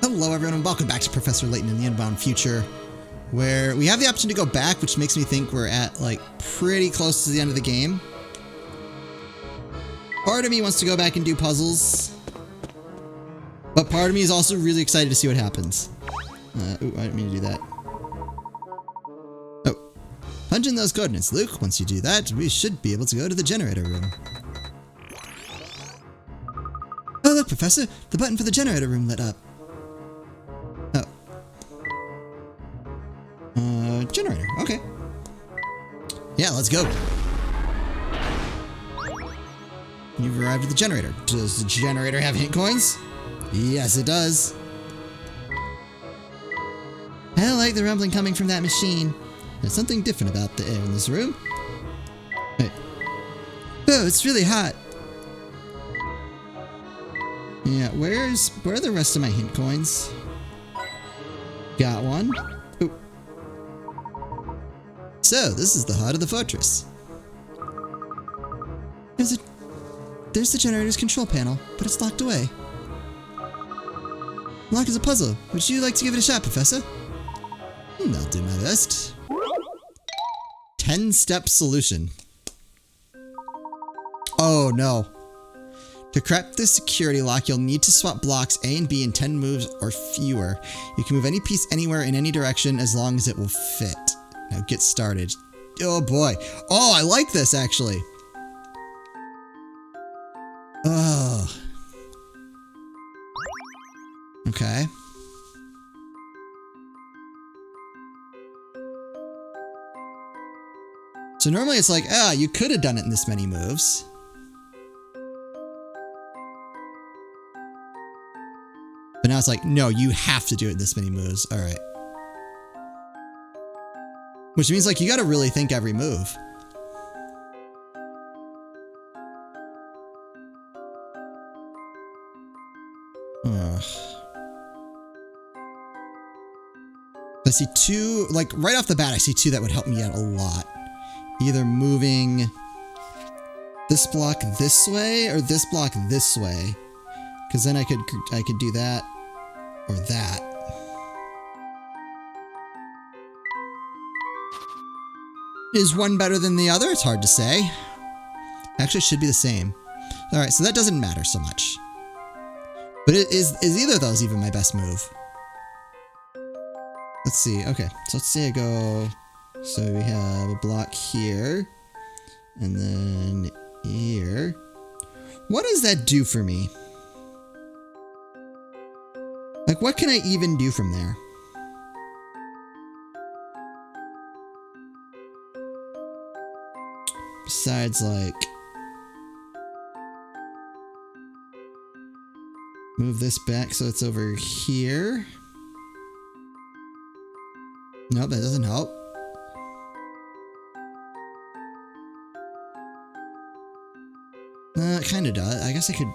Hello everyone and welcome back to Professor Layton in the Unwound Future, where we have the option to go back, which makes me think we're at like pretty close to the end of the game. Part of me wants to go back and do puzzles, but part of me is also really excited to see what happens. Ooh, I didn't mean to do that. Oh, punch in those coordinates, Luke. Once you do that, we should be able to go to the generator room. Oh look, Professor, the button for the generator room lit up. Generator. Okay. Yeah, let's go. You've arrived at the generator. Does the generator have hint coins? Yes, it does. I like the rumbling coming from that machine. There's something different about the air in this room. Hey. Oh, it's really hot. Yeah, where are the rest of my hint coins? Got one. Ooh. So, this is the heart of the fortress. There's the generator's control panel, but it's locked away. Lock is a puzzle. Would you like to give it a shot, Professor? I'll do my best. 10-step solution. Oh no. To crack this security lock, you'll need to swap blocks A and B in 10 moves or fewer. You can move any piece anywhere in any direction as long as it will fit. Now get started. Oh boy. Oh, I like this actually. Oh. Okay. So normally it's like, you could have done it in this many moves. But now it's like, no, you have to do it in this many moves. All right. Which means like you got to really think every move. Ugh. I see two, like right off the bat, I see two that would help me out a lot. Either moving this block this way or this block this way. Because then I could do that or that. Is one better than the other? It's hard to say. Actually, it should be the same. Alright, so that doesn't matter so much. But is either of those even my best move? Let's see. Okay, so let's say I go... So we have a block here. And then here. What does that do for me? Like, what can I even do from there? Besides, like... Move this back so it's over here. Nope, that doesn't help. It kind of does. I guess I could...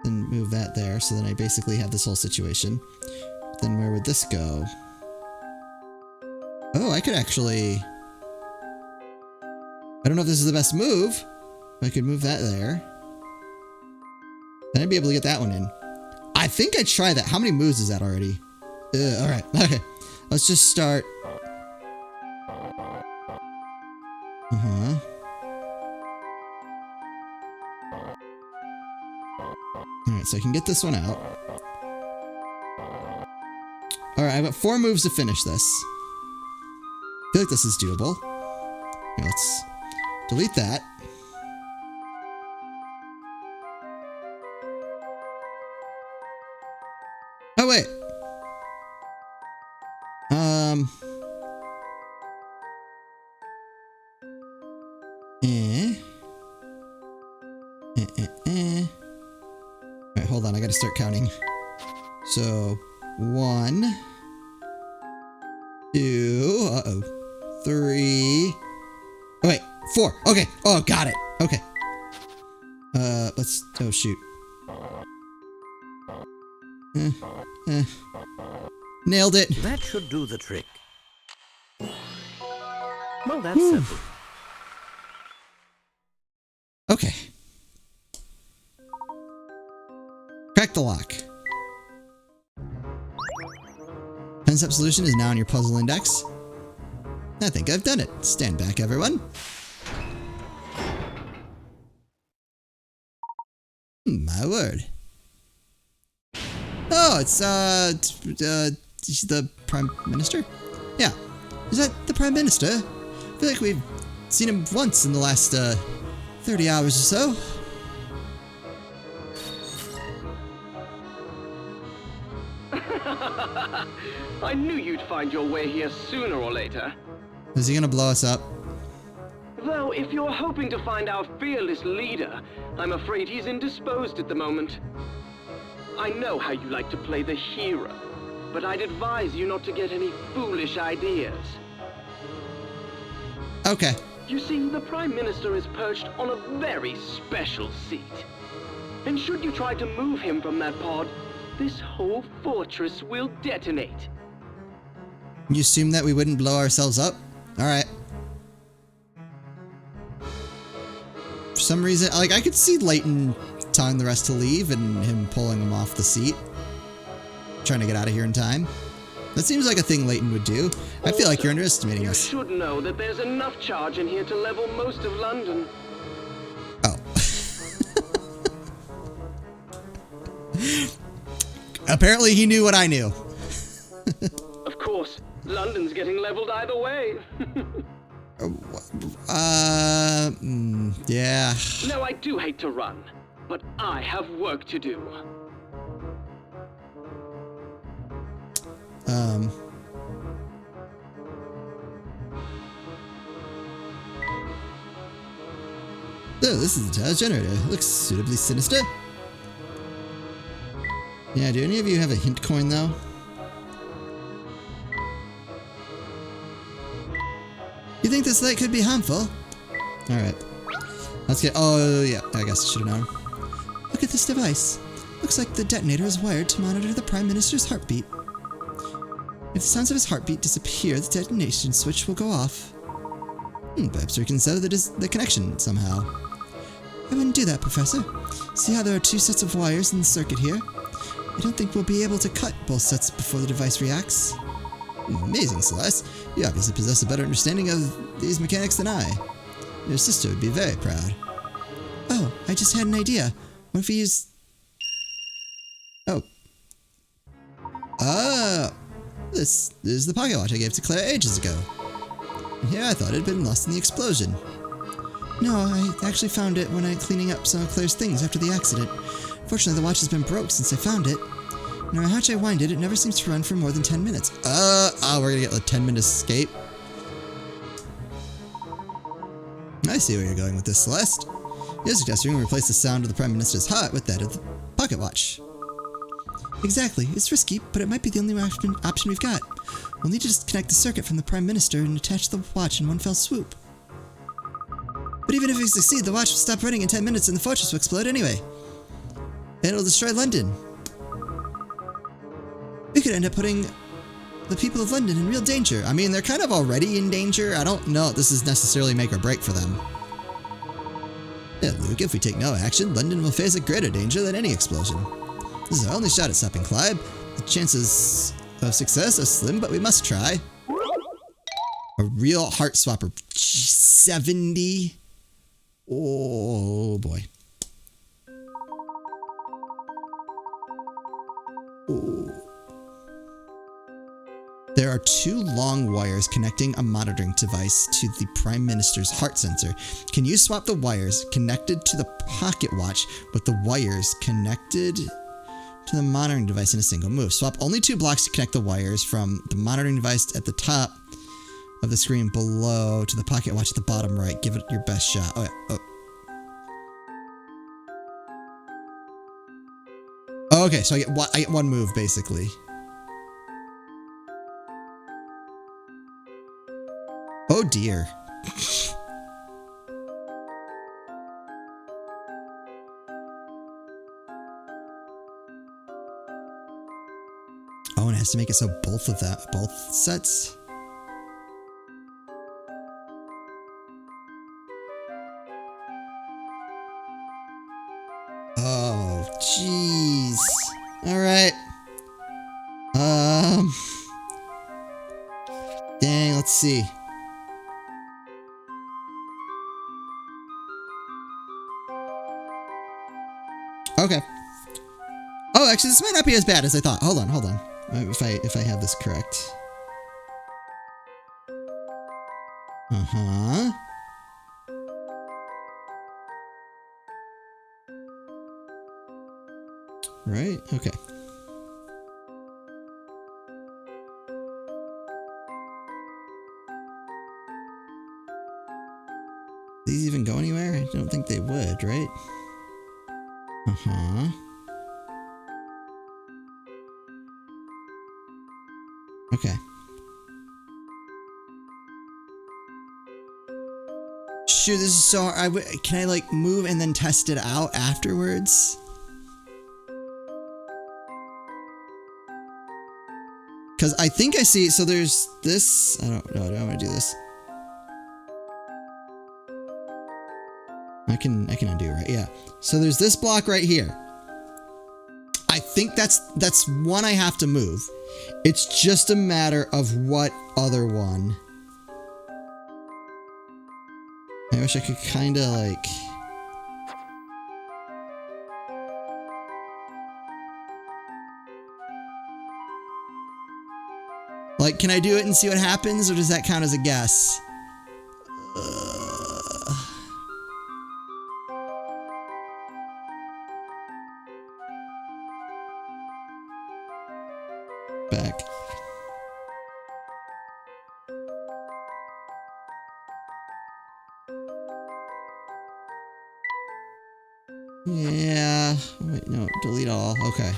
Then move that there, so then I basically have this whole situation. Then where would this go? Oh, I could actually... I don't know if this is the best move, but I could move that there. Then I'd be able to get that one in. I think I'd try that. How many moves is that already? Alright, okay. Let's just start. Uh-huh. Alright, so I can get this one out. Alright, I've got 4 moves to finish this. I feel like this is doable. Okay, let's delete that. Oh, wait. Alright, hold on, I gotta start counting. So, 1, 2, uh-oh, 3, oh wait, 4, okay, oh, got it, okay. Let's, oh shoot. Nailed it. That should do the trick. Well, that's simple. Okay. Crack the lock. 10-step solution is now in your puzzle index. I think I've done it. Stand back, everyone. My word. Oh, it's the Prime Minister? Yeah. Is that the Prime Minister? I feel like we've seen him once in the last 30 hours or so. I knew you'd find your way here sooner or later. Is he gonna blow us up? Though, if you're hoping to find our fearless leader, I'm afraid he's indisposed at the moment. I know how you like to play the hero, but I'd advise you not to get any foolish ideas. Okay. You see, the Prime Minister is perched on a very special seat. And should you try to move him from that pod, this whole fortress will detonate. You assume that we wouldn't blow ourselves up? Alright. For some reason, like, I could see Layton telling the rest to leave and him pulling him off the seat. Trying to get out of here in time. That seems like a thing Layton would do. I feel like you're underestimating us. You should know that there's enough charge in here to level most of London. Oh. Apparently he knew what I knew. Of course, London's getting leveled either way. Yeah. No, I do hate to run, but I have work to do. So, this is the tower's generator. Looks suitably sinister. Yeah, do any of you have a hint coin, though? You think this light could be harmful? Alright. Let's get... Oh, yeah. I guess I should have known. Look at this device. Looks like the detonator is wired to monitor the Prime Minister's heartbeat. If the sounds of his heartbeat disappear, the detonation switch will go off. Perhaps we can sever the connection somehow. I wouldn't do that, Professor. See how there are two sets of wires in the circuit here? I don't think we'll be able to cut both sets before the device reacts. Amazing, Celeste. You obviously possess a better understanding of these mechanics than I. Your sister would be very proud. Oh, I just had an idea. What if we use... Oh. This is the pocket watch I gave to Claire ages ago. And here I thought it had been lost in the explosion. No, I actually found it when I cleaning up some of Claire's things after the accident. Fortunately, the watch has been broke since I found it. No matter how much I wind it, it never seems to run for more than 10 minutes. We're gonna get a 10-minute escape. I see where you're going with this, Celeste. You're suggesting we replace the sound of the Prime Minister's heart with that of the pocket watch. Exactly. It's risky, but it might be the only option we've got. We'll need to disconnect the circuit from the Prime Minister and attach the watch in one fell swoop. But even if we succeed, the watch will stop running in 10 minutes and the fortress will explode anyway. And it'll destroy London. We could end up putting the people of London in real danger. I mean, they're kind of already in danger. I don't know if this is necessarily make or break for them. Yeah, Luke, if we take no action, London will face a greater danger than any explosion. This is our only shot at stopping Clive. The chances of success are slim, but we must try. A real heart swapper. 70. Oh, boy. Ooh. There are two long wires connecting a monitoring device to the Prime Minister's heart sensor. Can you swap the wires connected to the pocket watch with the wires connected to the monitoring device in a single move? Swap only 2 blocks to connect the wires from the monitoring device at the top of the screen below to the pocket watch at the bottom right. Give it your best shot. Okay, so I get one move, basically. Oh dear. Oh, and it has to make it so both sets? Oh, jeez. Alright. see. Okay. Oh, actually, this might not be as bad as I thought. Hold on, hold on. If I have this correct. Uh-huh. Right? Okay. These even go anywhere? I don't think they would, right? Uh-huh. Okay. Shoot, this is so hard. Can I, like, move and then test it out afterwards? Because I think I see... So there's this... I don't know. Do I want to do this? I can undo, right? Yeah. So there's this block right here. I think that's one I have to move. It's just a matter of what other one. I wish I could kind of like... Like, can I do it and see what happens, or does that count as a guess? Back. Yeah. Wait, no. Delete all. Okay.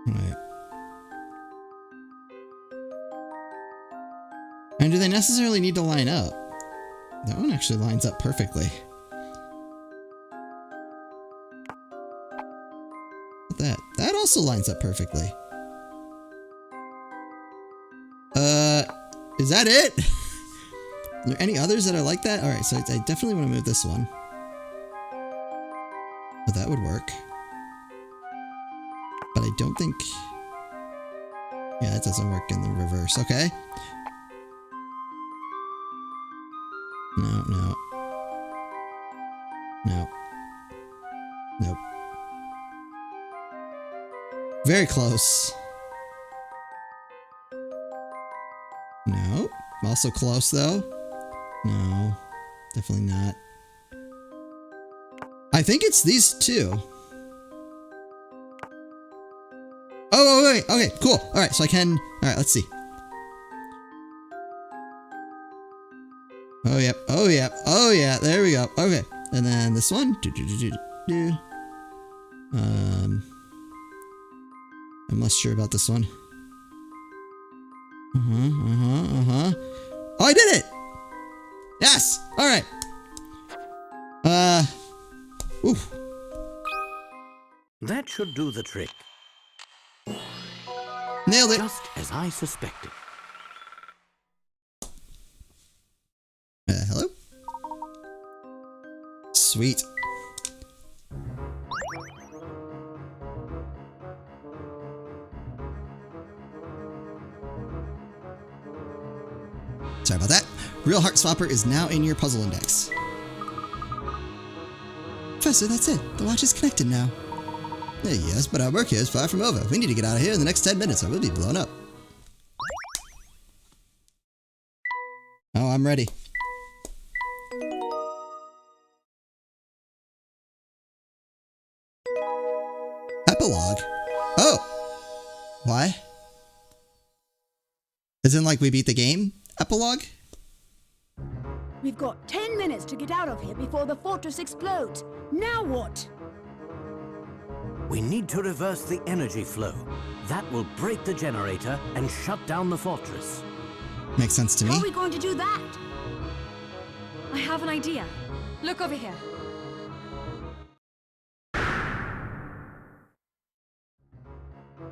Right. And do they necessarily need to line up? That one actually lines up perfectly. That also lines up perfectly. Is that it? Are there any others that are like that? Alright, so I definitely want to move this one. Oh, that would work. But I don't think... Yeah, that doesn't work in the reverse. Okay. No, no. No. Nope. Very close. No. Also close, though. No. Definitely not. I think it's these two. Oh, wait. Okay, cool. All right, so I can... All right, let's see. Oh, yep. Oh, yep. Oh, yeah. There we go. Okay. And then this one. I'm less sure about this one. Oh, I did it! Yes! All right. Oof. That should do the trick. Nailed it. Just as I suspected. Hello? Sweet. Sorry about that. Real Heart Swapper is now in your puzzle index. Professor, that's it. The watch is connected now. Yes, but our work here is far from over. We need to get out of here in the next 10 minutes or we'll be blown up. Oh, I'm ready. Epilogue? Oh! Why? Isn't like we beat the game? Epilogue? We've got 10 minutes to get out of here before the fortress explodes. Now what? We need to reverse the energy flow. That will break the generator and shut down the fortress. Makes sense to me. How are we going to do that? I have an idea. Look over here.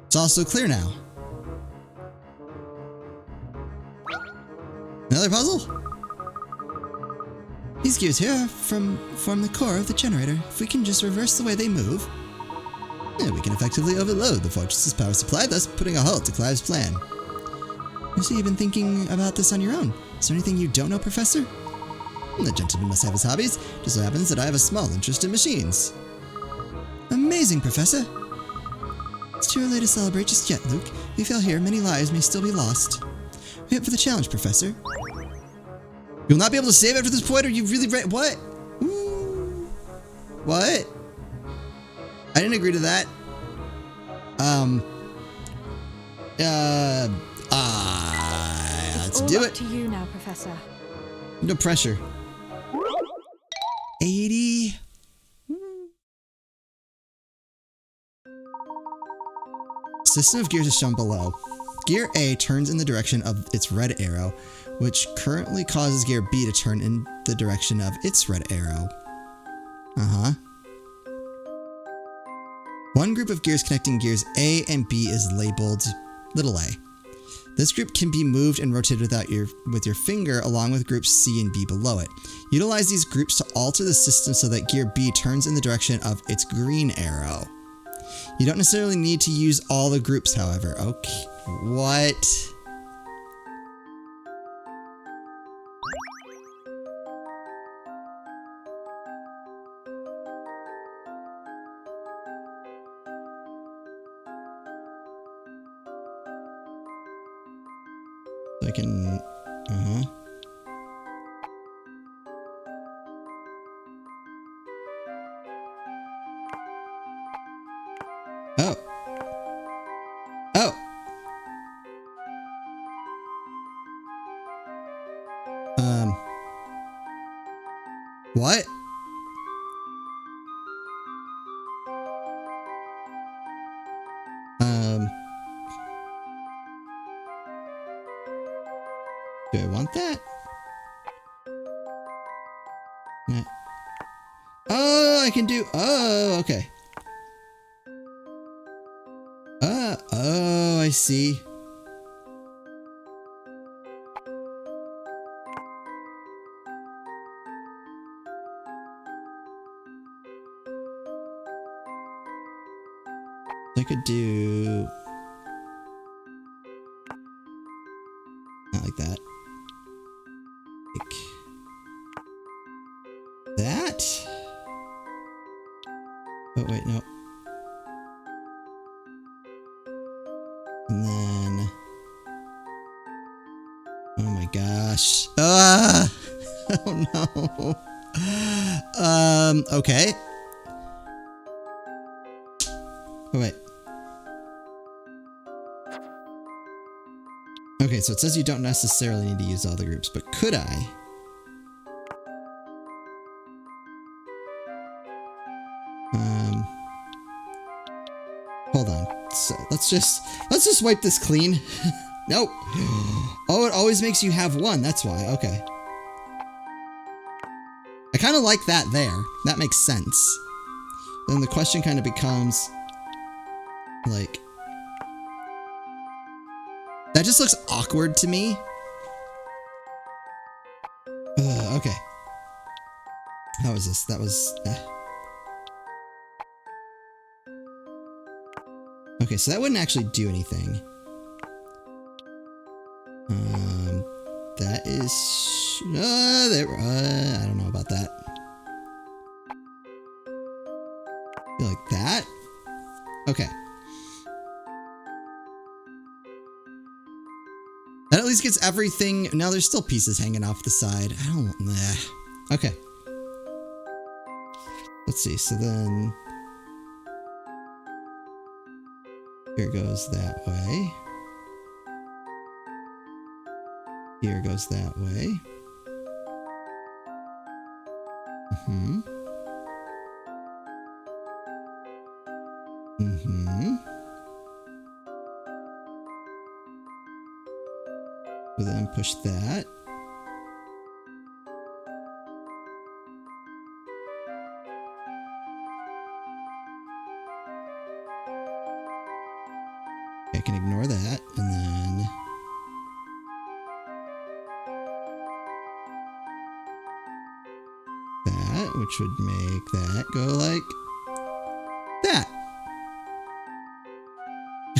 It's also clear now. Another puzzle? These gears here form the core of the generator. If we can just reverse the way they move, yeah, we can effectively overload the fortress's power supply, thus putting a halt to Clive's plan. I see you've been thinking about this on your own. Is there anything you don't know, Professor? The gentleman must have his hobbies. Just so happens that I have a small interest in machines. Amazing, Professor! It's too early to celebrate just yet, Luke. If we fail here, many lives may still be lost. Wait up for the challenge, Professor. You'll not be able to save after this point, or you really what? Ooh. What? I didn't agree to that. Let's do All it. up to you now, Professor. No pressure. 80. System of gears is shown below. Gear A turns in the direction of its red arrow, which currently causes gear B to turn in the direction of its red arrow. One group of gears connecting gears A and B is labeled little a. This group can be moved and rotated with your finger along with groups C and B below it. Utilize these groups to alter the system so that gear B turns in the direction of its green arrow. You don't necessarily need to use all the groups, however. Okay, what? I can, Oh. Oh. What? Do I want that? Yeah. Oh, I can do, oh, okay. Oh, I see. I could do... Not like that. Like... that? Oh, wait, no. And then... Oh my gosh. Ah! Oh no. Okay. Oh, wait. Okay, so it says you don't necessarily need to use all the groups, but could I? Hold on. So let's just wipe this clean. Nope. Oh, it always makes you have one. That's why. Okay. I kind of like that there. That makes sense. Then the question kind of becomes, like, that just looks awkward to me. Okay. How was this? That was... Okay, so that wouldn't actually do anything. That is... I don't know about that. You like that? Okay. That at least gets everything... No, there's still pieces hanging off the side. I don't... Nah. Okay. Let's see, so then... Here goes that way. Here goes that way. Mm-hmm. So then push that. I can ignore that, and then that, which would make that go like that.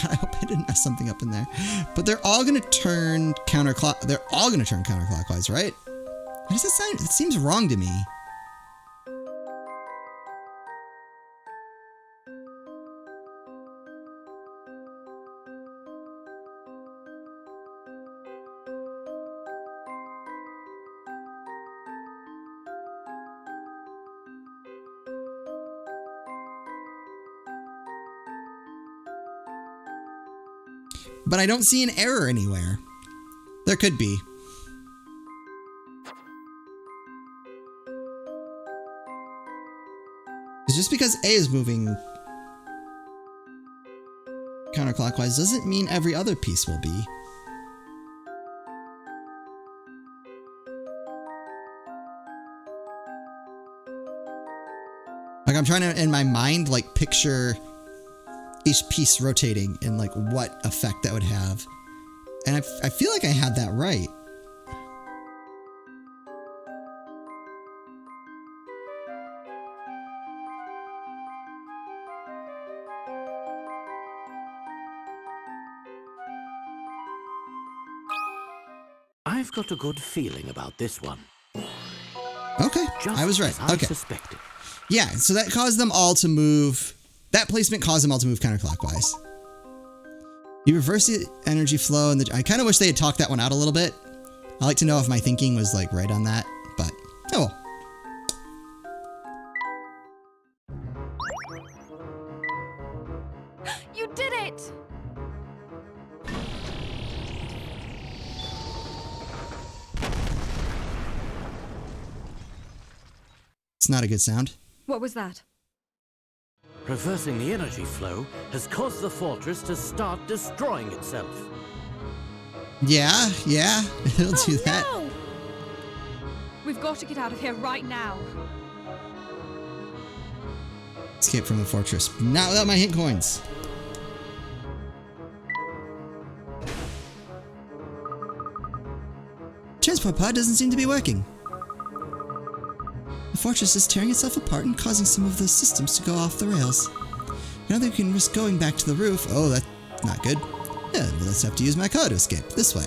God, I hope I didn't mess something up in there. But they're all gonna turn counterclockwise, right? How does that sound? It seems wrong to me. But I don't see an error anywhere. There could be. It's just because A is moving counterclockwise doesn't mean every other piece will be. Like I'm trying to, in my mind, like picture each piece rotating and like what effect that would have. And I feel like I had that right. I've got a good feeling about this one. Okay, Just I was right. as I Okay. suspected. Yeah, so that caused them all to move. That placement caused them all to move counterclockwise. You reverse the energy flow, and I kind of wish they had talked that one out a little bit. I like to know if my thinking was like right on that, but oh well. You did it! It's not a good sound. What was that? Reversing the energy flow has caused the fortress to start destroying itself. Yeah, it'll do that. No! We've got to get out of here right now. Escape from the fortress. Not without my hint coins. Transport pod doesn't seem to be working. The fortress is tearing itself apart and causing some of the systems to go off the rails. Now they can risk going back to the roof. Oh, that's not good. Yeah, we'll just have to use my car to escape. This way.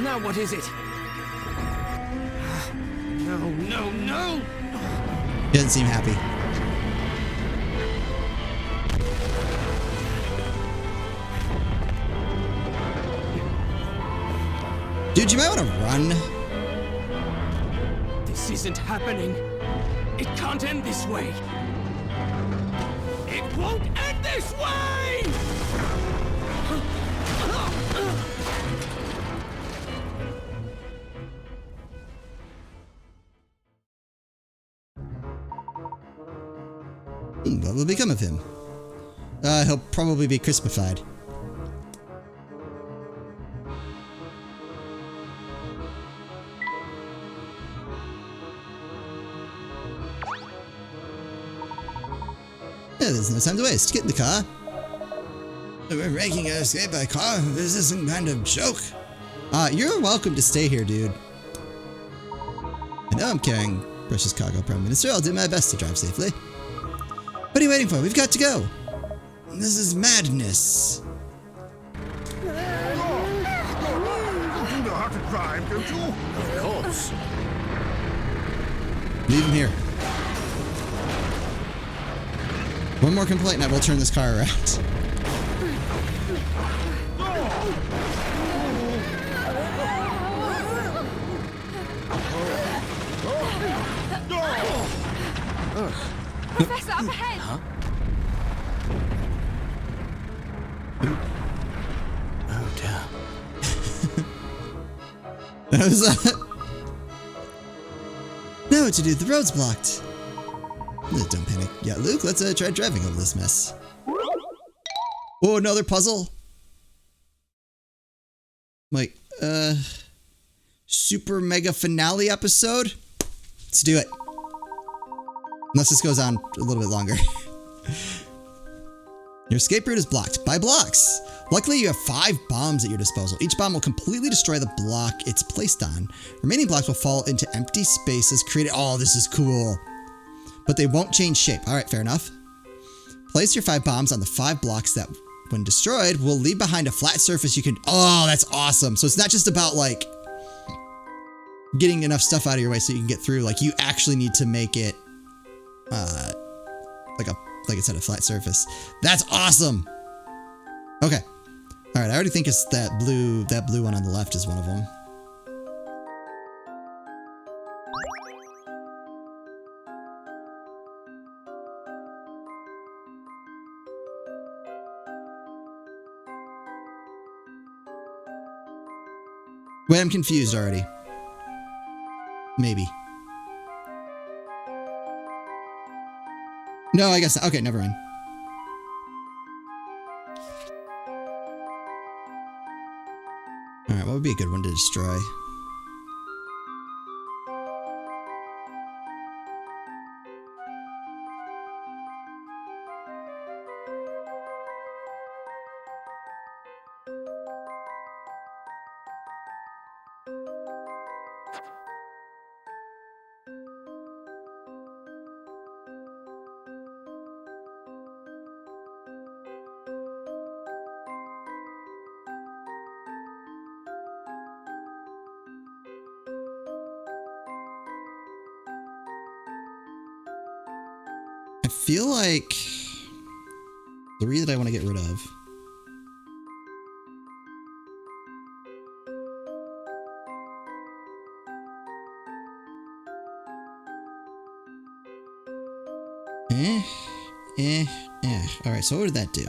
Now what is it? No! He doesn't seem happy. Dude, you might want to run. This isn't happening. It can't end this way. It won't end this way! What will become of him? He'll probably be crispified. Yeah, there's no time to waste. Get in the car. We're making an escape by car? This is some kind of joke. You're welcome to stay here, dude. I know I'm carrying precious cargo, Prime Minister. I'll do my best to drive safely. What are you waiting for? We've got to go. This is madness. You know how to drive, don't you? Of course. Leave him here. One more complaint and I will turn this car around. Professor, up ahead! Huh? Oh, damn. That was Now what to do? The road's blocked. Don't panic. Yeah, Luke, let's try driving over this mess. Oh, another puzzle. Like, super mega finale episode? Let's do it. Unless this goes on a little bit longer. Your escape route is blocked by blocks. Luckily, you have 5 bombs at your disposal. Each bomb will completely destroy the block it's placed on. Remaining blocks will fall into empty spaces created. Oh, this is cool. But they won't change shape. All right, fair enough. Place your 5 bombs on the 5 blocks that, when destroyed, will leave behind a flat surface you can... Oh, that's awesome. So it's not just about, like, getting enough stuff out of your way so you can get through. Like, you actually need to make it, like I said, a flat surface. That's awesome. Okay. All right, I already think it's that blue one on the left is one of them. Wait, I'm confused already. Maybe. No, I guess not. Okay, never mind. Alright, what would be a good one to destroy? I feel like 3 that I want to get rid of. Alright, so what did that do?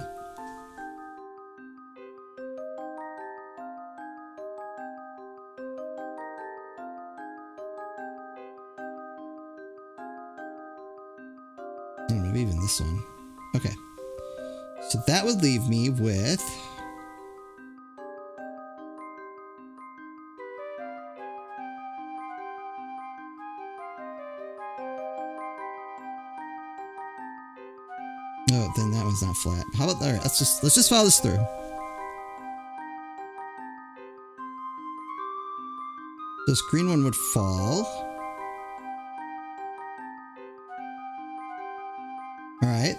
Maybe even this one. Okay. So that would leave me with... Oh, then that one's not flat. How about... Alright, let's just follow this through. This green one would fall. Alright.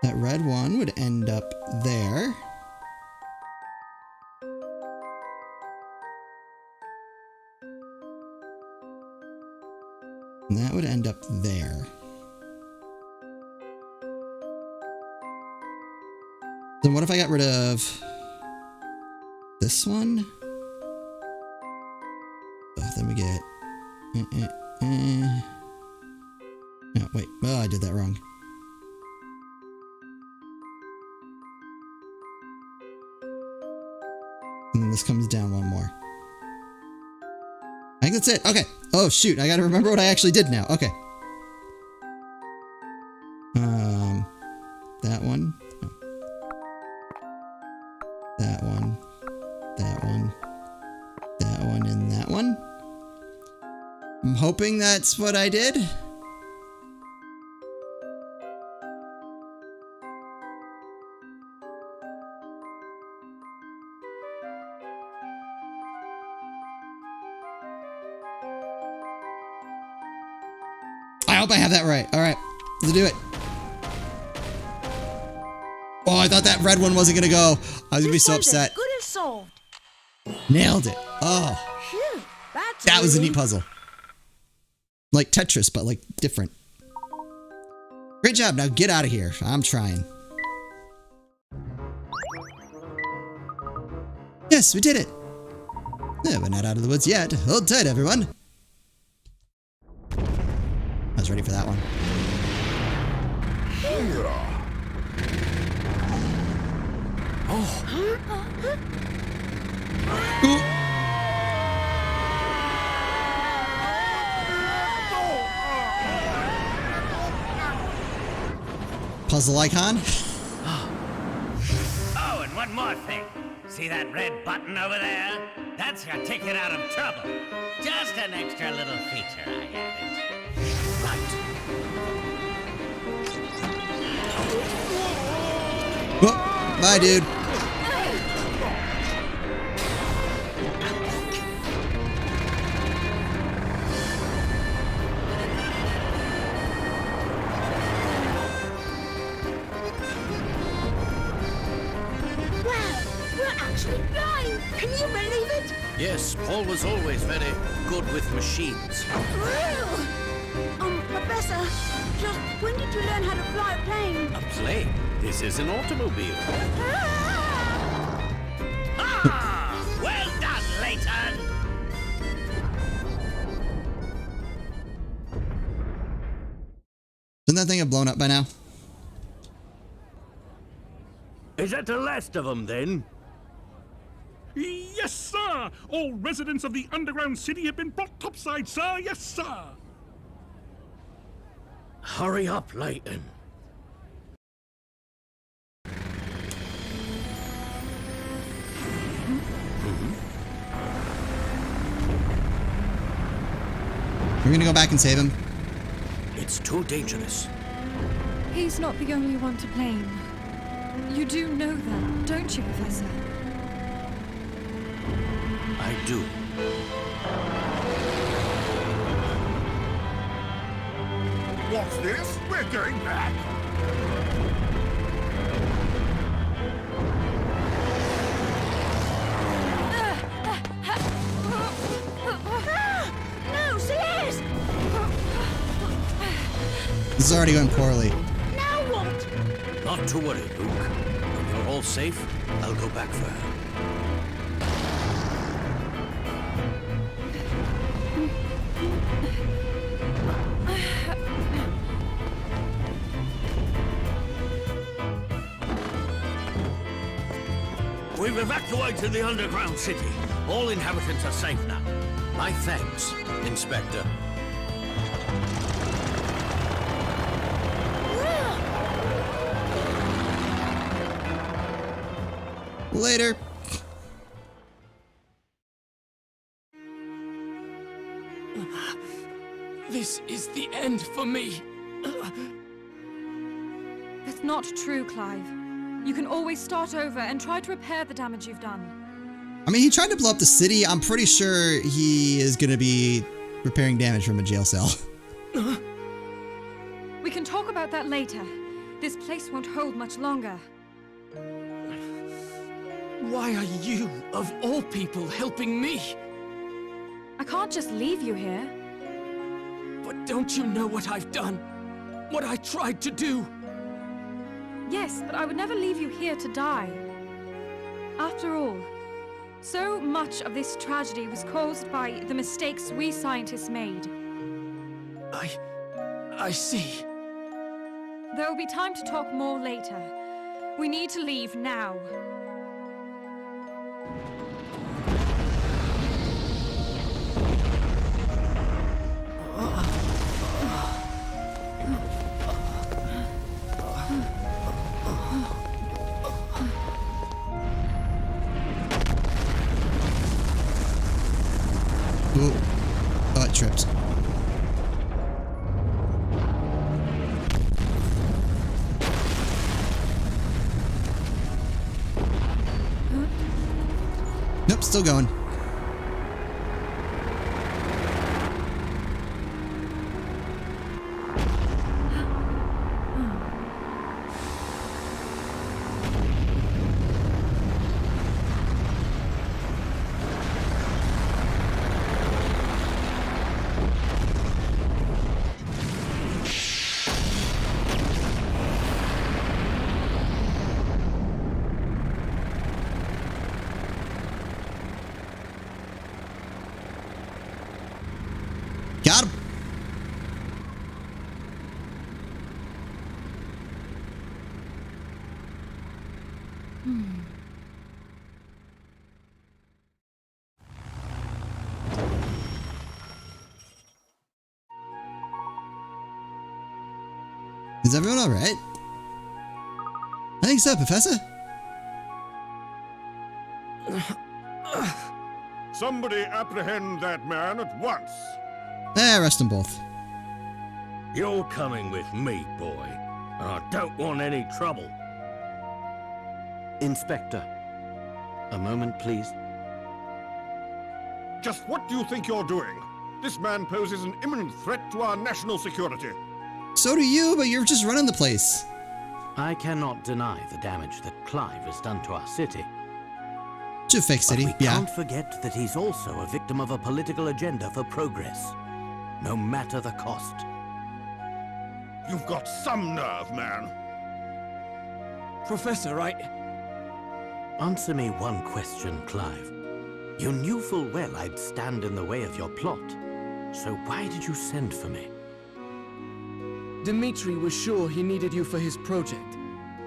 That red one would end up there. And that would end up there. Then what if I got rid of this one? Oh, then we get... No, wait. Oh, I did that wrong. And then this comes down one more. I think that's it. Okay. Oh, shoot. I gotta remember what I actually did now. Okay. That one. No. That one. That one. That one and that one. I'm hoping that's what I did. I hope I have that right. All right, let's do it. Oh, I thought that red one wasn't gonna go. I was gonna be so upset. Good and solved. Nailed it. Oh, Phew, that's that was a easy. neat puzzle. Like Tetris, but like different. Great job. Now get out of here. I'm trying. Yes, we did it. Yeah, we're not out of the woods yet. Hold tight, everyone. I was ready for that one. Ooh. Puzzle icon. Oh, and one more thing. See that red button over there? That's your ticket out of trouble. Just an extra little feature I added. Right. Oh, bye, dude. Wow, we're actually flying! Can you believe it? Yes, Paul was always very good with machines. Woo! Professor, just when did you learn how to fly a plane? A plane? This is an automobile. Ah! Well done, Layton! Shouldn't that thing have blown up by now? Is that the last of them, then? Yes, sir! All residents of the underground city have been brought topside, sir! Yes, sir! Hurry up, Layton. We're gonna go back and save him. It's too dangerous. He's not the only one to blame. You do know that, don't you, Professor? I do. What's this? We're going back! No, Celeste! This is already going poorly. Now what? Not to worry, Luke. When you're all safe, I'll go back for her. We've evacuated the underground city. All inhabitants are safe now. My thanks, Inspector. Later. This is the end for me. That's not true, Clive. You can always start over and try to repair the damage you've done. I mean, he tried to blow up the city. I'm pretty sure he is going to be repairing damage from a jail cell. We can talk about that later. This place won't hold much longer. Why are you, of all people, helping me? I can't just leave you here. But don't you know what I've done? What I tried to do? Yes, but I would never leave you here to die. After all, so much of this tragedy was caused by the mistakes we scientists made. I see. There will be time to talk more later. We need to leave now. Ooh. Oh, it tripped. Nope, still going. Got him. Is everyone alright? I think so, Professor. Somebody apprehend that man at once. Arrest them both. You're coming with me, boy. And I don't want any trouble. Inspector, a moment, please. Just what do you think you're doing? This man poses an imminent threat to our national security. So do you, but you're just running the place. I cannot deny the damage that Clive has done to our city. To fake city, But we yeah. can't forget that he's also a victim of a political agenda for progress, no matter the cost. You've got some nerve, man. Professor, Answer me one question, Clive. You knew full well I'd stand in the way of your plot. So why did you send for me? Dmitri was sure he needed you for his project,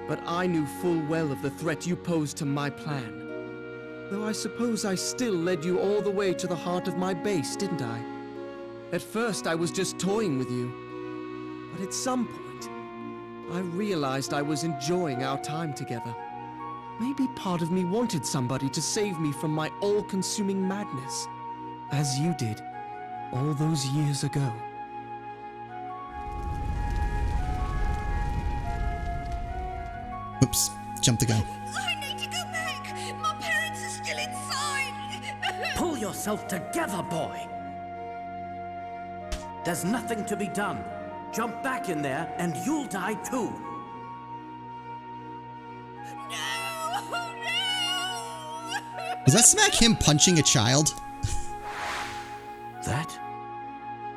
but I knew full well of the threat you posed to my plan. Though I suppose I still led you all the way to the heart of my base, didn't I? At first, I was just toying with you. But at some point, I realized I was enjoying our time together. Maybe part of me wanted somebody to save me from my all-consuming madness, as you did all those years ago. Oops, jumped the gun. I need to go back. My parents are still inside. Pull yourself together, boy! There's nothing to be done. Jump back in there and you'll die too. Does that smack him punching a child? That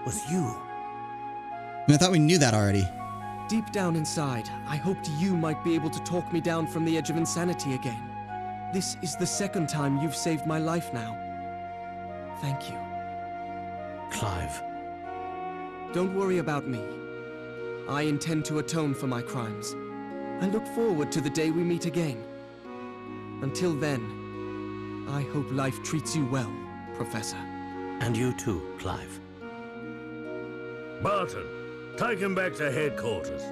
was you. I mean, I thought we knew that already. Deep down inside, I hoped you might be able to talk me down from the edge of insanity again. This is the second time you've saved my life now. Thank you. Clive. Don't worry about me. I intend to atone for my crimes. I look forward to the day we meet again. Until then, I hope life treats you well, Professor. And you too, Clive. Barton, take him back to headquarters.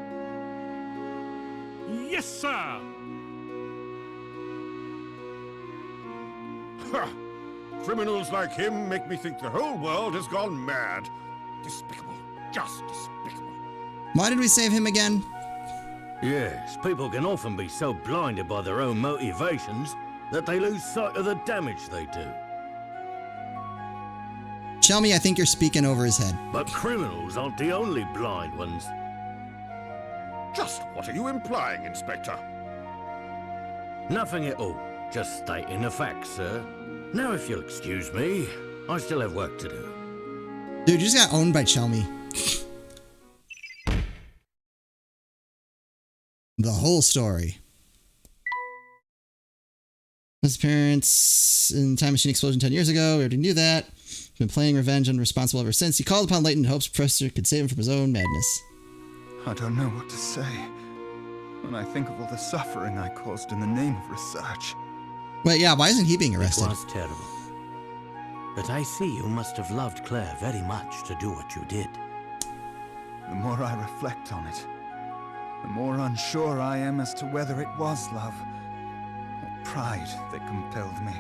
Yes, sir. Criminals like him make me think the whole world has gone mad. Despicable. Just despicable. Why did we save him again? Yes, people can often be so blinded by their own motivations that they lose sight of the damage they do. Shelmy, I think you're speaking over his head. But criminals aren't the only blind ones. Just what are you implying, Inspector? Nothing at all. Just stating the facts, sir. Now, if you'll excuse me, I still have work to do. Dude, you just got owned by Shelmy. The whole story. His parents in Time Machine explosion 10 years ago. We already knew that. He's been playing revenge and responsible ever since. He called upon Layton in hopes Professor could save him from his own madness. I don't know what to say when I think of all the suffering I caused in the name of research. Wait, yeah, why isn't he being arrested? It was terrible. But I see you must have loved Claire very much to do what you did. The more I reflect on it, the more unsure I am as to whether it was love or pride that compelled me.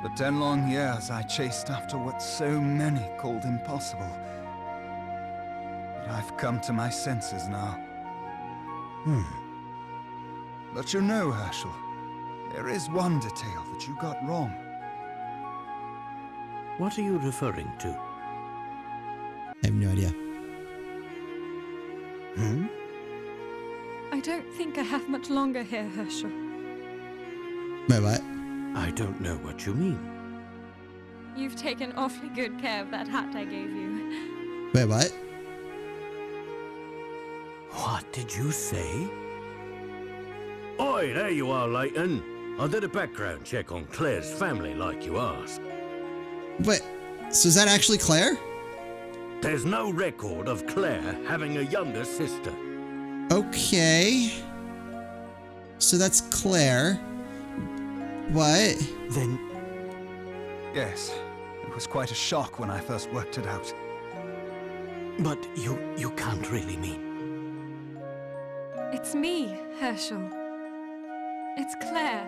For 10 long years I chased after what so many called impossible. But I've come to my senses now. But you know, Herschel, there is one detail that you got wrong. What are you referring to? I have no idea. I don't think I have much longer here, Herschel. Wait, what? I don't know what you mean. You've taken awfully good care of that hat I gave you. Wait, what? What did you say? Oi, there you are, Layton. I did a background check on Claire's family like you asked. Wait, so is that actually Claire? There's no record of Claire having a younger sister. Okay. So that's Claire. What? Then Yes, it was quite a shock when I first worked it out. But you can't really mean. It's me, Herschel. It's Claire.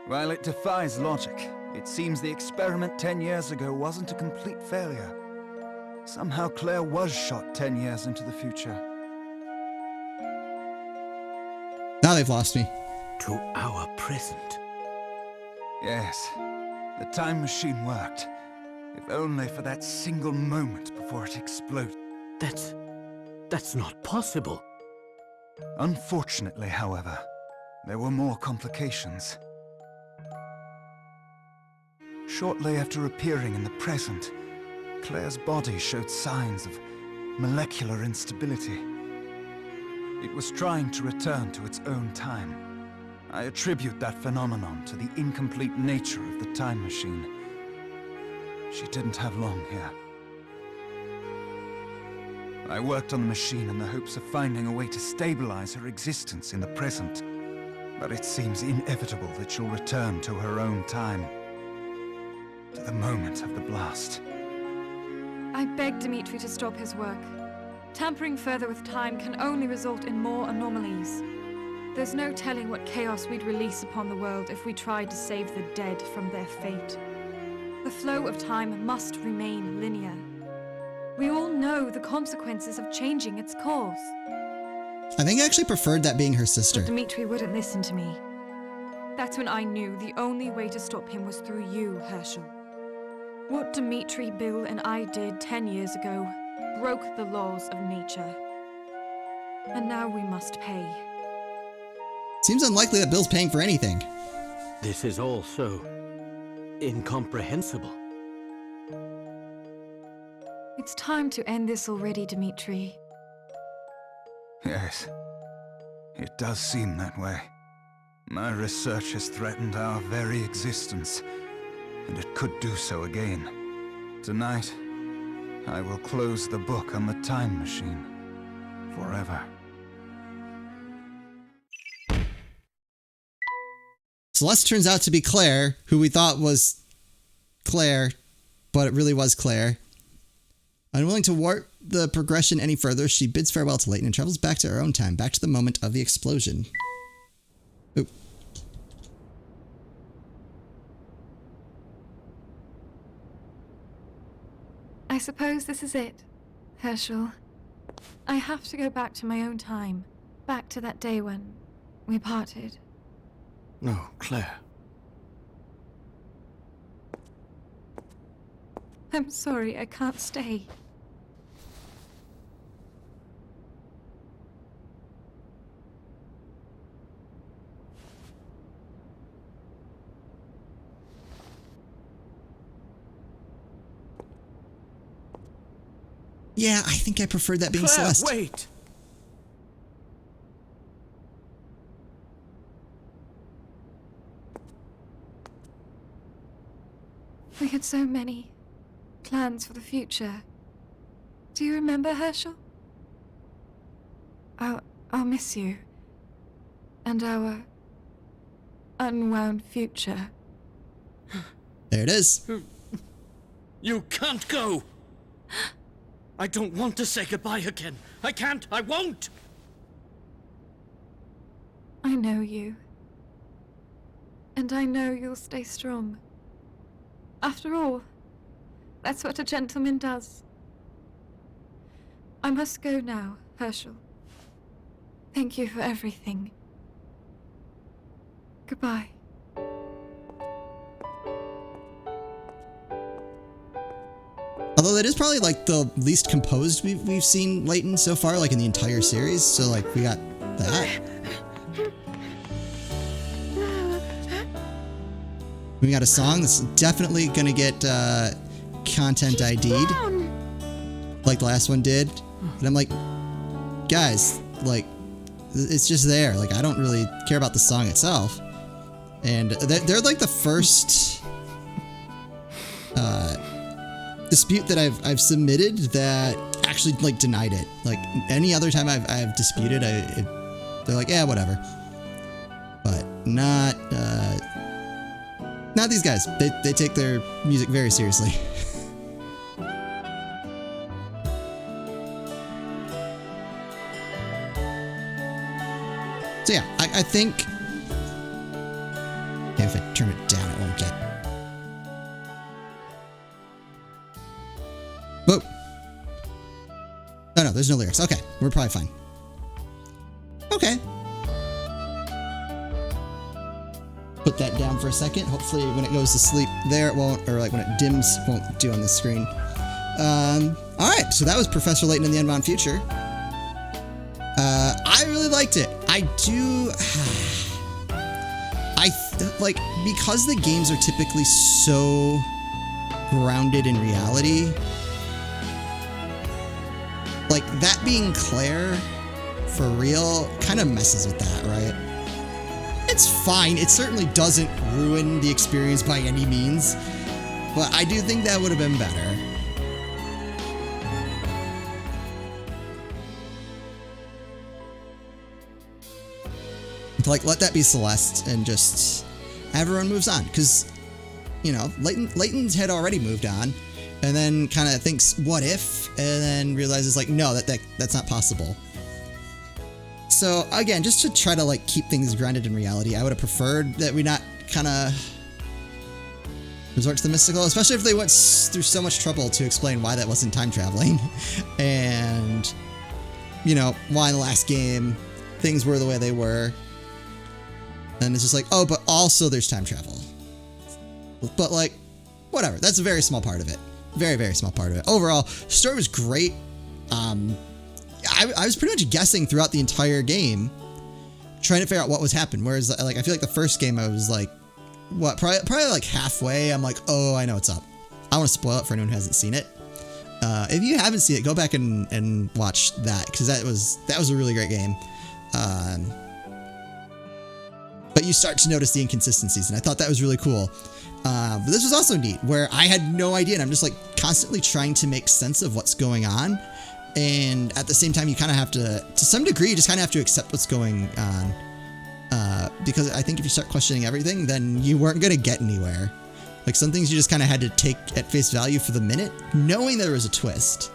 While it defies logic, it seems the experiment 10 years ago wasn't a complete failure. Somehow Claire was shot 10 years into the future. Now they've lost me. To our present. Yes, the time machine worked. If only for that single moment before it exploded. That's not possible. Unfortunately, however, there were more complications. Shortly after appearing in the present, Claire's body showed signs of molecular instability. It was trying to return to its own time. I attribute that phenomenon to the incomplete nature of the time machine. She didn't have long here. I worked on the machine in the hopes of finding a way to stabilize her existence in the present. But it seems inevitable that she'll return to her own time. To the moment of the blast. I begged Dimitri to stop his work. Tampering further with time can only result in more anomalies. There's no telling what chaos we'd release upon the world if we tried to save the dead from their fate. The flow of time must remain linear. We all know the consequences of changing its course. I think I actually preferred that being her sister. But Dimitri wouldn't listen to me. That's when I knew the only way to stop him was through you, Herschel. What Dimitri, Bill, and I did 10 years ago broke the laws of nature. And now we must pay. Seems unlikely that Bill's paying for anything. This is all so incomprehensible. It's time to end this already, Dimitri. Yes, it does seem that way. My research has threatened our very existence, and it could do so again. Tonight, I will close the book on the time machine. Forever. Celeste turns out to be Claire, who we thought was Claire, but it really was Claire. Unwilling to warp the progression any further, she bids farewell to Layton and travels back to her own time, back to the moment of the explosion. Ooh. I suppose this is it, Herschel. I have to go back to my own time, back to that day when we parted. No, Claire. I'm sorry, I can't stay. Yeah, I think I preferred that being Claire, Celeste. wait! We had so many plans for the future. Do you remember, Herschel? I'll miss you. And our unwound future. There it is. You can't go! I don't want to say goodbye again. I can't. I won't! I know you. And I know you'll stay strong. After all, that's what a gentleman does. I must go now, Herschel. Thank you for everything. Goodbye. Although that is probably like the least composed we've seen Layton so far, like in the entire series. So like we got that. We got a song that's definitely gonna get content ID'd, like the last one did. And I'm like, guys, like it's just there. Like I don't really care about the song itself. And they're like the first dispute that I've submitted that actually like denied it. Like any other time I've disputed, they're like, yeah, whatever. But not these guys. They take their music very seriously. So yeah, I think if I turn it down, it won't get. Whoa. Oh no, there's no lyrics. Okay, we're probably fine. Okay. Put that down for a second. Hopefully when it goes to sleep there it won't, or like when it dims, won't do on the screen. Alright, so that was Professor Layton in the Unwound Future. I really liked it. I do... like, because the games are typically so grounded in reality, like, that being Claire for real kind of messes with that, right? It's fine. It certainly doesn't ruin the experience by any means, but I do think that would have been better. Like, let that be Celeste and just everyone moves on, because, you know, Layton's had already moved on, and then kind of thinks, what if, and then realizes, like, no, that's not possible. So, again, just to try to, like, keep things grounded in reality, I would have preferred that we not kind of resort to the mystical, especially if they went through so much trouble to explain why that wasn't time traveling, and, you know, why in the last game things were the way they were. And it's just like, oh, but also there's time travel. But, like, whatever. That's a very small part of it. Very, very small part of it. Overall, story was great. I was pretty much guessing throughout the entire game, trying to figure out what was happening. Whereas, like, I feel like the first game I was like, what, probably like halfway, I'm like, oh, I know what's up. I want to spoil it for anyone who hasn't seen it. If you haven't seen it, go back and watch that, because that was a really great game. But you start to notice the inconsistencies, and I thought that was really cool. But this was also neat, where I had no idea, and I'm just like constantly trying to make sense of what's going on. And at the same time, you kind of have to some degree, you just kind of have to accept what's going on. Because I think if you start questioning everything, then you weren't going to get anywhere. Like, some things you just kind of had to take at face value for the minute, knowing there was a twist.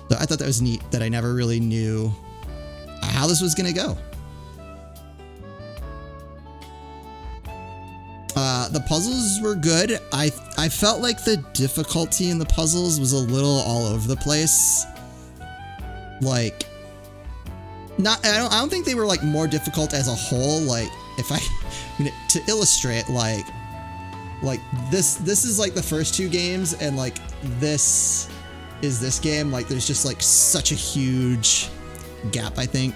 So I thought that was neat, that I never really knew how this was going to go. The puzzles were good. I felt like the difficulty in the puzzles was a little all over the place. Like, I don't think they were like more difficult as a whole. Like, if to illustrate, like this is like the first two games, and like this is this game. Like, there's just like such a huge gap, I think.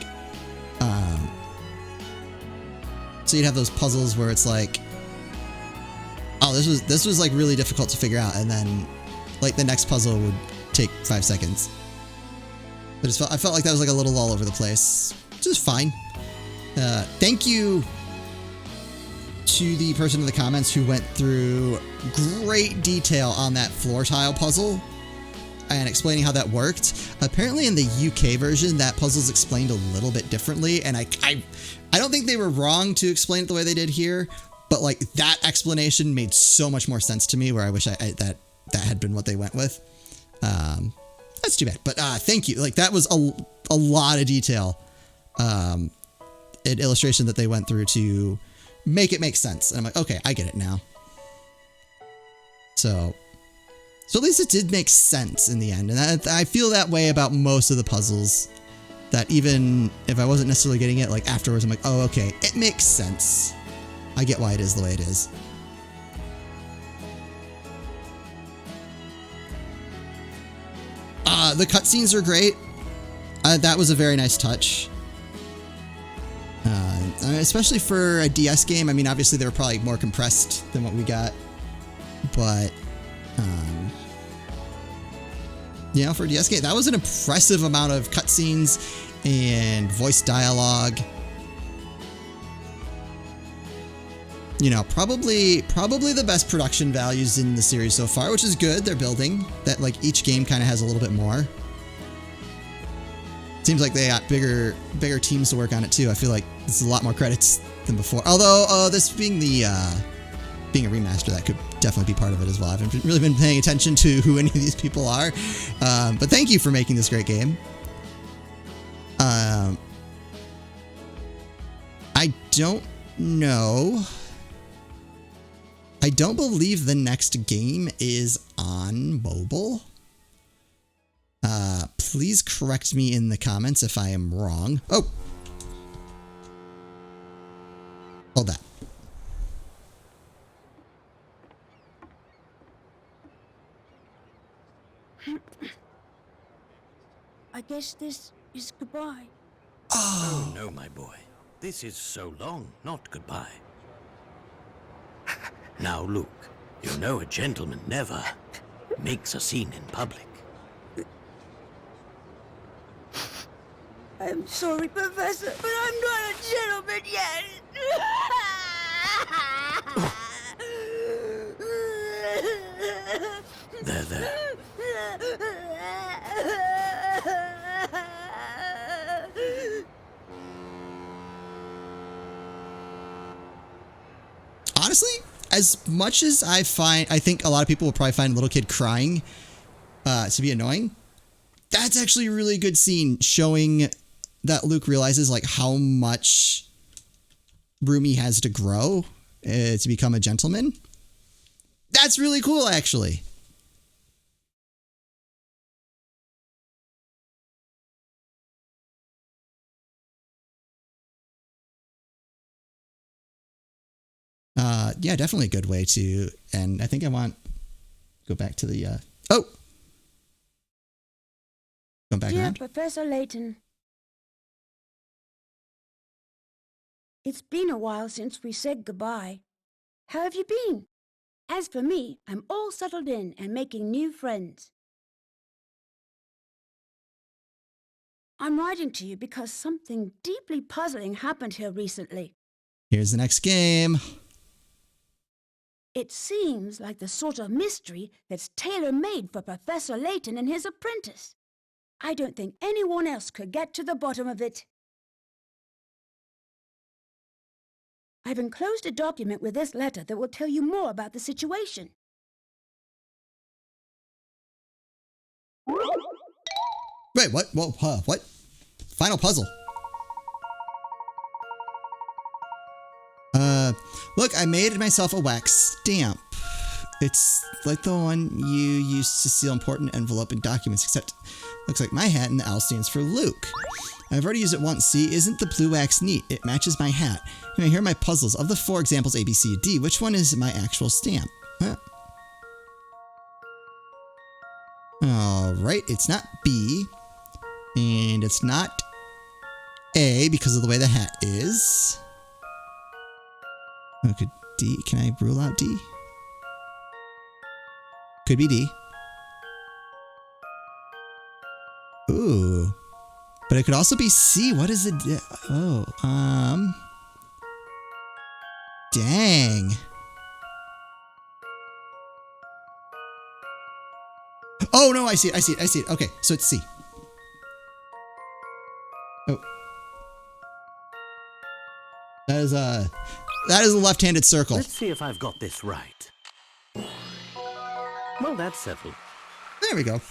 So you'd have those puzzles where it's like, oh, this was like really difficult to figure out, and then like the next puzzle would take 5 seconds. I felt like that was like a little all over the place, which is fine. Thank you to the person in the comments who went through great detail on that floor tile puzzle and explaining how that worked. Apparently in the UK version, that puzzle's explained a little bit differently, and I don't think they were wrong to explain it the way they did here, but like that explanation made so much more sense to me, where I wish that had been what they went with. That's too bad, but thank you. Like, that was a lot of detail, an illustration that they went through to make it make sense. And I'm like, okay, I get it now. So at least it did make sense in the end. And I feel that way about most of the puzzles, that even if I wasn't necessarily getting it, like afterwards, I'm like, oh, okay, it makes sense. I get why it is the way it is. The cutscenes are great. That was a very nice touch. Especially for a DS game. I mean, obviously they were probably more compressed than what we got. But, you know, for a DS game, that was an impressive amount of cutscenes and voice dialogue. You know, probably the best production values in the series so far, which is good. They're building that, like, each game kind of has a little bit more. Seems like they got bigger teams to work on it too. I feel like this is a lot more credits than before. Although this being being a remaster, that could definitely be part of it as well. I haven't really been paying attention to who any of these people are. But thank you for making this great game. I don't know. I don't believe the next game is on mobile. Please correct me in the comments if I am wrong. Oh! Hold that. I guess this is goodbye. Oh, no, my boy. This is so long, not goodbye. Now, Luke, you know a gentleman never makes a scene in public. I'm sorry, Professor, but I'm not a gentleman yet. There. Honestly, as much as I think a lot of people will probably find a little kid crying to be annoying. That's actually a really good scene showing that Luke realizes like how much room he has to grow to become a gentleman. That's really cool, actually. Yeah, definitely a good way to, and I think I want go back to the going back Dear around. Professor Layton, it's been a while since we said goodbye. How have you been? As for me, I'm all settled in and making new friends. I'm writing to you because something deeply puzzling happened here recently. Here's the next game. It seems like the sort of mystery that's tailor-made for Professor Layton and his apprentice. I don't think anyone else could get to the bottom of it. I've enclosed a document with this letter that will tell you more about the situation. Wait, what? Whoa, what? Final puzzle. Look, I made myself a wax stamp. It's like the one you used to seal important envelope and documents, except looks like my hat and the L stands for Luke. I've already used it once. See, isn't the blue wax neat? It matches my hat. Anyway, here are my puzzles. Of the 4 examples, A, B, C, D, which one is my actual stamp? All right, it's not B, and it's not A because of the way the hat is. Okay, D. Can I rule out D? Could be D. Ooh. But it could also be C. What is it? Dang. Oh, no, I see it. Okay, so it's C. Oh. That is a left-handed circle. Let's see if I've got this right. Well, that's settled. There we go.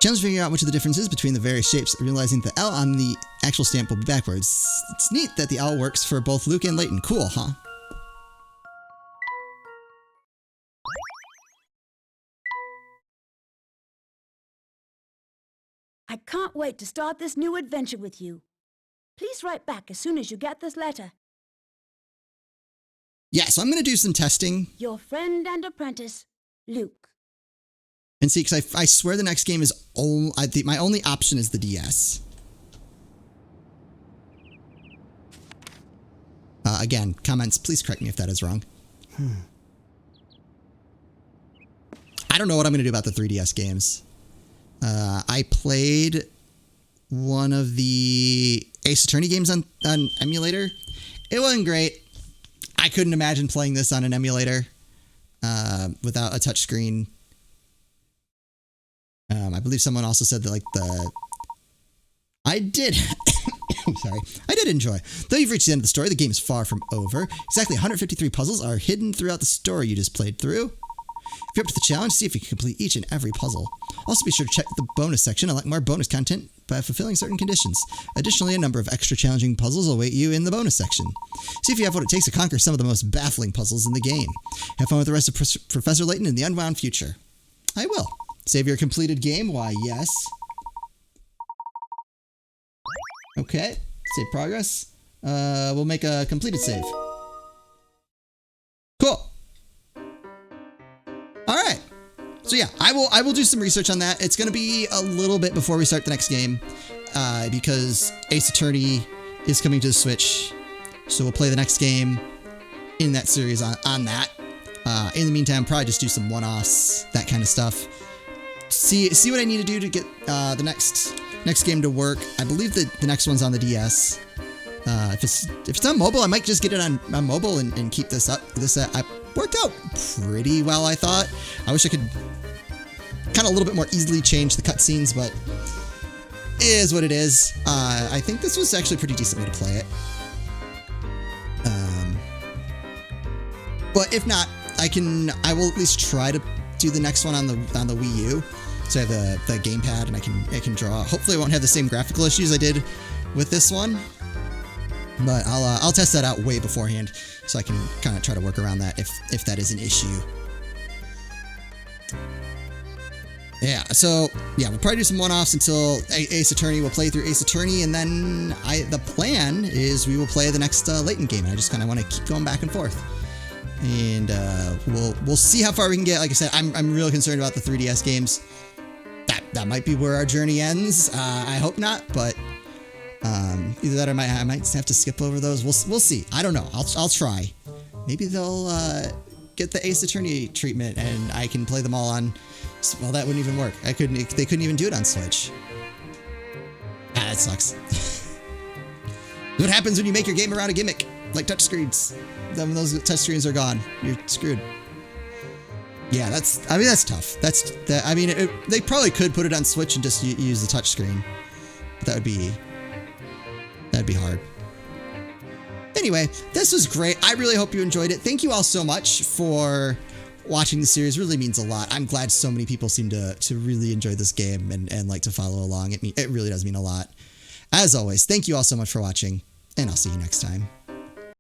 Challenge figuring out which of the differences between the various shapes, realizing the L on the actual stamp will be backwards. It's neat that the L works for both Luke and Layton. Cool, huh? I can't wait to start this new adventure with you. Please write back as soon as you get this letter. Yeah, so I'm going to do some testing. Your friend and apprentice, Luke. And see, because I swear the next game is only, my only option is the DS. Again, comments, please correct me if that is wrong. I don't know what I'm going to do about the 3DS games. I played one of the Ace Attorney games on emulator. It wasn't great. I couldn't imagine playing this on an emulator without a touchscreen. I believe someone also said that I did enjoy. Though you've reached the end of the story, the game is far from over. Exactly 153 puzzles are hidden throughout the story you just played through. If you're up to the challenge, see if you can complete each and every puzzle. Also be sure to check the bonus section. Unlock more bonus content by fulfilling certain conditions. Additionally, a number of extra challenging puzzles await you in the bonus section. See if you have what it takes to conquer some of the most baffling puzzles in the game. Have fun with the rest of Professor Layton in the Unwound Future. I will. Save your completed game? Why, yes. Okay. Save progress. We'll make a completed save. Cool. All right. So yeah, I will do some research on that. It's going to be a little bit before we start the next game, because Ace Attorney is coming to the Switch. So we'll play the next game in that series on that. In the meantime, probably just do some one-offs, that kind of stuff. See what I need to do to get the next game to work. I believe that the next one's on the DS. If it's on mobile, I might just get it on mobile and keep this up. This worked out pretty well, I thought. I wish I could kind of a little bit more easily change the cutscenes, but it is what it is. I think this was actually a pretty decent way to play it. But if not, I will at least try to do the next one on the Wii U. So I have the gamepad and I can draw. Hopefully I won't have the same graphical issues I did with this one. But I'll test that out way beforehand, so I can kind of try to work around that if that is an issue. Yeah, so yeah, we'll probably do some one-offs until Ace Attorney. We'll play through Ace Attorney, and then the plan is we will play the next Layton game. I just kind of want to keep going back and forth, and we'll see how far we can get. Like I said, I'm really concerned about the 3DS games. That might be where our journey ends. I hope not, but. Either that or I might have to skip over those. We'll see. I don't know. I'll try. Maybe they'll get the Ace Attorney treatment and I can play them all on. Well, that wouldn't even work. They couldn't even do it on Switch. That sucks. What happens when you make your game around a gimmick like touchscreens? Then when those touchscreens are gone, you're screwed. Yeah, that's tough. They probably could put it on Switch and just use the touchscreen. But that'd be hard. Anyway, this was great. I really hope you enjoyed it. Thank you all so much for watching the series. It really means a lot. I'm glad so many people seem to really enjoy this game and like to follow along. It really does mean a lot. As always, thank you all so much for watching, and I'll see you next time.